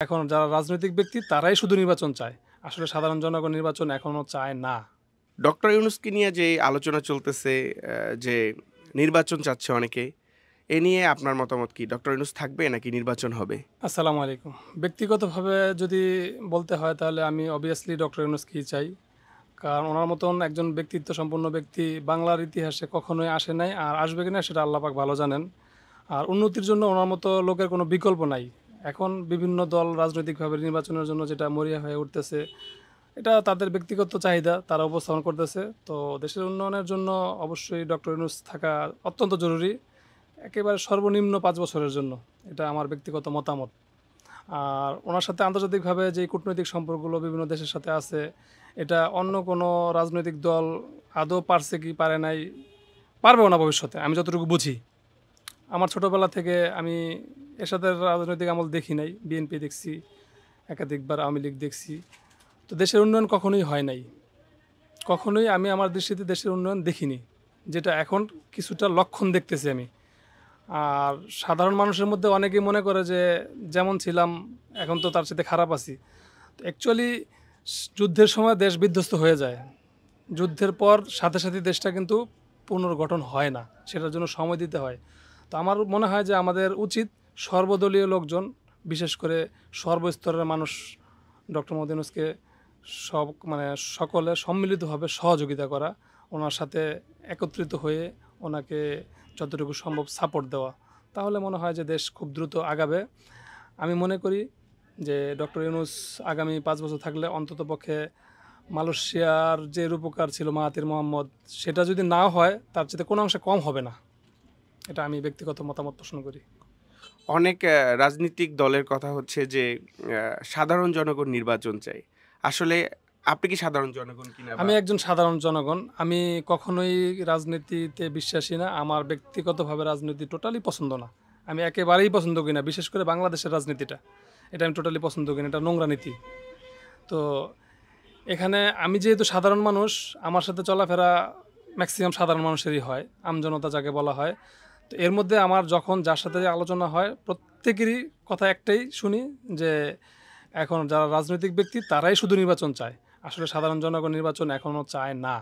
এখন যারা রাজনৈতিক ব্যক্তি তারাই শুধু নির্বাচন চায়। আসলে সাধারণ জনগণ নির্বাচন এখনো চায় না। ডক্টর ইউনূসকে নিয়ে যে আলোচনা চলতেছে যে নির্বাচন চাচ্ছে অনেকে। এ নিয়ে আপনার মতামত কি? ডক্টর ইউনূস থাকবে নাকি নির্বাচন হবে? আসসালামু আলাইকুম। ব্যক্তিগতভাবে যদি বলতে হয় তাহলে আমি obviously ডক্টর ইউনূসকেই চাই। কারণ উনার মতন একজন ব্যক্তিত্ব সম্পন্ন ব্যক্তি বাংলার ইতিহাসে কখনোই আসে নাই। আর আসবে কিনা সেটা আল্লাহ পাক ভালো জানেন। আর উন্নতির জন্য উনার মতো লোকের কোনো বিকল্প নাই। এখন বিভিন্ন দল রাজনৈতিকভাবে নির্বাচনের জন্য যেটা মরিয়া হয়ে উঠতেছে, এটা তাদের ব্যক্তিগত চাহিদা তারা উপস্থাপন করতেছে। তো দেশের উন্নয়নের জন্য অবশ্যই ডক্টর ইউনূস থাকা অত্যন্ত জরুরি। একেবারে সর্বনিম্ন ৫ বছরের জন্য। এটা আমার ব্যক্তিগত মতামত। আর উনার সাথে আন্তর্জাতিকভাবে যে কূটনৈতিক সম্পর্কগুলো বিভিন্ন দেশের সাথে আছে, এটা অন্য কোনো রাজনৈতিক দল আদৌ পারছে কি পারে নাই, পারবেও না ভবিষ্যতে আমি যতটুকু বুঝি। আমার ছোটবেলা থেকে আমি এরশাদের রাজনৈতিক আমল দেখি নাই। বিএনপি দেখছি, একাধিকবার আওয়ামী লীগ দেখছি। তো দেশের উন্নয়ন কখনোই হয় নাই। কখনোই আমি আমার দৃষ্টিতে দেশের উন্নয়ন দেখিনি। যেটা এখন কিছুটা লক্ষণ দেখতেছি আমি। আর সাধারণ মানুষের মধ্যে অনেকেই মনে করে যে যেমন ছিলাম এখন তো তার চাইতে খারাপ আছি। তো অ্যাকচুয়ালি যুদ্ধের সময় দেশ বিধ্বস্ত হয়ে যায়। যুদ্ধের পর সাথে, সাথে দেশটা কিন্তু পুনর্গঠন হয় না। সেটার জন্য সময় দিতে হয়। তো আমার মনে হয় যে আমাদের উচিত সর্বদলীয় লোকজন, বিশেষ করে সর্বস্তরের মানুষ ডক্টর মোহাম্মদ ইউনূসকে মানে সকলে সম্মিলিতভাবে সহযোগিতা করা, ওনার সাথে একত্রিত হয়ে ওনাকে যতটুকু সম্ভব সাপোর্ট দেওয়া। তাহলে মনে হয় যে দেশ খুব দ্রুত আগাবে। আমি মনে করি যে ডক্টর ইউনূস আগামী ৫ বছর থাকলে অন্ততপক্ষে মালয়েশিয়ার যে রূপকার ছিল মাহাথির মোহাম্মদ, সেটা যদি নাও হয় তার চাইতে কোনো অংশে কম হবে না। এটা আমি ব্যক্তিগত মতামত পোষণ করি। অনেক রাজনীতিক দলের কথা হচ্ছে যে সাধারণ জনগণ নির্বাচন চায়। আসলে আপনি কি সাধারণ জনগণ কিনা বা আমি একজন সাধারণ জনগণ। আমি কখনোই রাজনীতিতে বিশ্বাসী না। আমার ব্যক্তিগতভাবে রাজনীতি টোটালি পছন্দ না। আমি একেবারেই পছন্দ করি না। বিশেষ করে বাংলাদেশের রাজনীতিটা। এটা আমি টোটালি পছন্দ করি না। এটা নোংরা নীতি। তো এখানে আমি যেহেতু সাধারণ মানুষ, আমার সাথে চলাফেরা ম্যাক্সিমাম সাধারণ মানুষেরই হয়। আমজনতা যাকে বলা হয়। তো এর মধ্যে আমার যখন যার সাথে আলোচনা হয়, প্রত্যেকেরই কথা একটাই শুনি যে এখন যারা রাজনৈতিক ব্যক্তি তারাই শুধু নির্বাচন চায়। আসলে সাধারণ জনগণ নির্বাচন এখনো চায় না।